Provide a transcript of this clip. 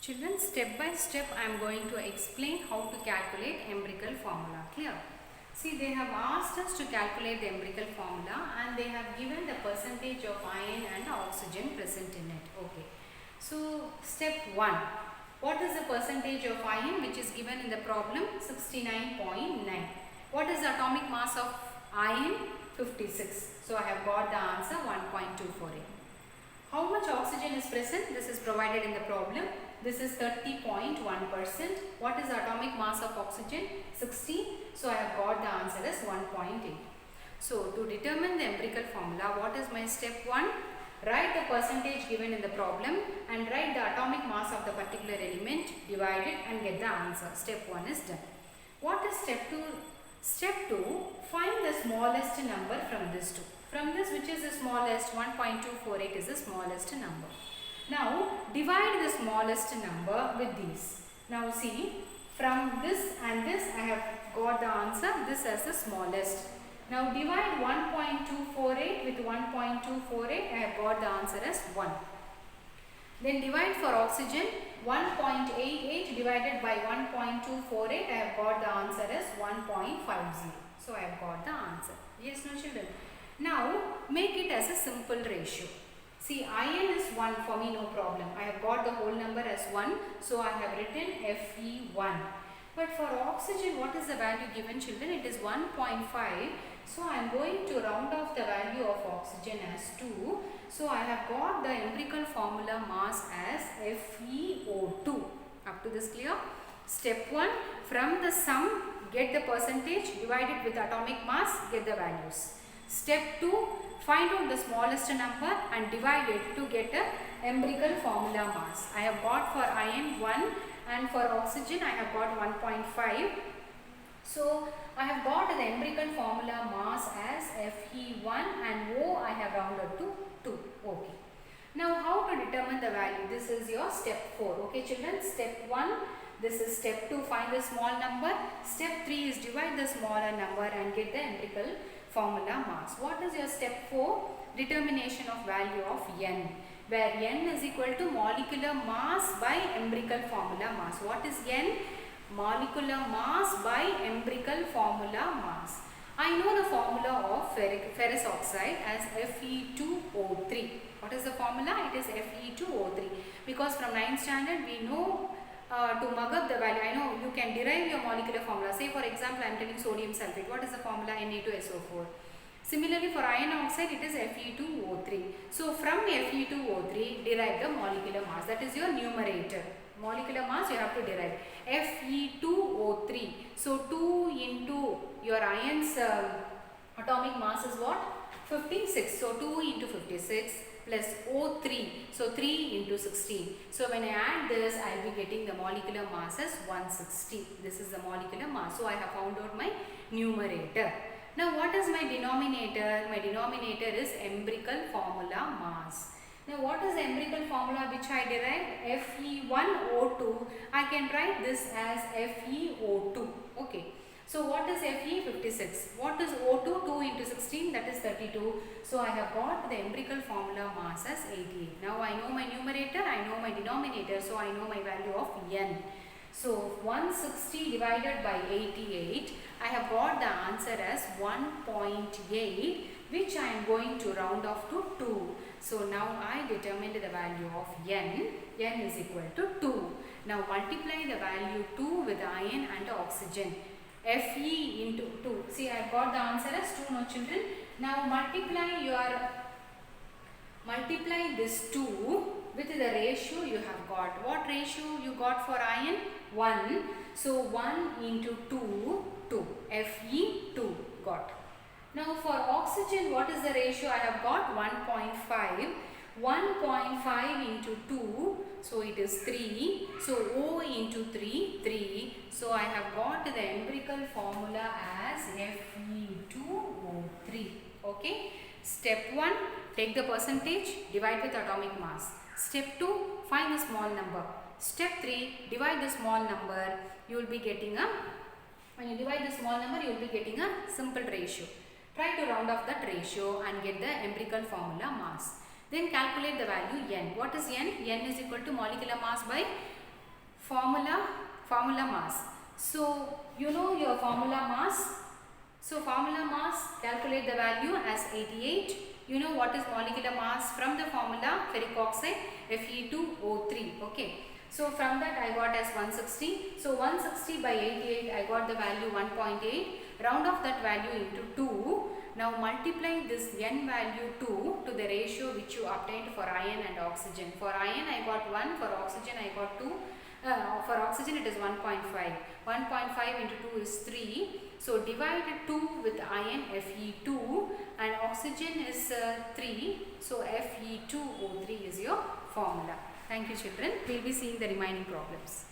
Children, step by step I am going to explain how to calculate empirical formula. Clear? See, they have asked us to calculate the empirical formula and they have given the percentage of iron and oxygen present in it. Okay. So, step 1. What is the percentage of iron which is given in the problem? 69.9. What is the atomic mass of iron? 56. So, I have got the answer 1.248. How much oxygen is present? This is provided in the problem. This is 30.1%. What is the atomic mass of oxygen? 60. So I have got the answer as 1.8. So to determine the empirical formula, what is my step 1? Write the percentage given in the problem and write the atomic mass of the particular element, divide it and get the answer. Step 1 is done. What is step 2? Step 2, find the smallest number from this two. From this, which is the smallest? 1.248 is the smallest number. Now, divide the smallest number with these. Now, see, from this and this, I have got the answer, this as the smallest. Now, divide 1.248 with 1.248, I have got the answer as 1. Then divide for oxygen, 1.88 divided by 1.248, I have got the answer as 1.50. So, I have got the answer. Yes, no children? Now, make it as a simple ratio. See, iron is 1 for me, no problem. I have got the whole number as 1. So, I have written Fe1. But for oxygen, what is the value given, children? It is 1.5. So, I am going to round off the value of oxygen as 2. So, I have got the empirical formula mass as FeO2. Up to this clear? Step 1, from the sum, get the percentage, divide it with atomic mass, get the values. Step 2, find out the smallest number and divide it to get a empirical formula mass. I have got for iron 1 and for oxygen I have got 1.5. So, I have got the empirical formula mass as Fe1 and O I have rounded to 2. Okay. Now, how to determine the value? This is your step 4. Okay, children. Step 1. This is step 2. Find the small number. Step 3 is divide the smaller number and get the empirical formula mass. What is your step 4? Determination of value of N, where N is equal to molecular mass by empirical formula mass. What is N? Molecular mass by empirical formula mass. I know the formula of ferrous oxide as Fe2O3. What is the formula? It is Fe2O3. Because from 9th standard we know to mug up the value. I know you can derive your molecular formula. Say for example, I am telling sodium sulfate. What is the formula? Na2SO4. Similarly, for iron oxide, it is Fe2O3. So, from Fe2O3, derive the molecular mass. That is your numerator. Molecular mass you have to derive. Fe2O3. So, 2 into your iron's atomic mass is what? 56. So, 2 into 56 plus O3. So, 3 into 16. So, when I add this, I will be getting the molecular mass as 160. This is the molecular mass. So, I have found out my numerator. Now, what is my denominator? My denominator is empirical formula mass. Now, what is the empirical formula which I derived? Fe1O2. I can write this as FeO2. Okay. So, what is Fe? 56. What is O2? 2 into 16, that is 32. So, I have got the empirical formula mass as 88. Now, I know my numerator, I know my denominator. So, I know my value of N. So, 160 divided by 88, I have got the answer as 1.8, which I am going to round off to 2. So, now I determined the value of N. N is equal to 2. Now, multiply the value 2 with iron and oxygen. Fe into 2. See, I have got the answer as 2, no children. Now, multiply this 2 with the ratio you have got. What ratio you got for iron? 1. So, 1 into 2, 2. Fe2 got. Now, for oxygen, what is the ratio I have got? 1.5. 1.5 into 2, so it is 3. So, O into 3, 3. So, I have got the empirical formula as Fe2O3. Okay. Step 1, take the percentage, divide with atomic mass. Step 2, find the small number. Step 3, divide the small number. You will be getting when you divide the small number, you will be getting a simple ratio. Try to round off that ratio and get the empirical formula mass. Then calculate the value N. What is N? N is equal to molecular mass by formula mass. So you know your formula mass. So formula mass, calculate the value as 88. You know what is molecular mass from the formula ferric oxide Fe2O3. Okay. So from that I got as 160. So 160 by 88 I got the value 1.8. Round off that value into 2. Now multiply this n value 2 to the ratio which you obtained for iron and oxygen. For iron I got 1, for oxygen I got 2. For oxygen it is 1.5. 1.5 into 2 is 3. So divide 2 with iron Fe2 and oxygen is 3. So Fe2O3 is your formula. Thank you children. We will be seeing the remaining problems.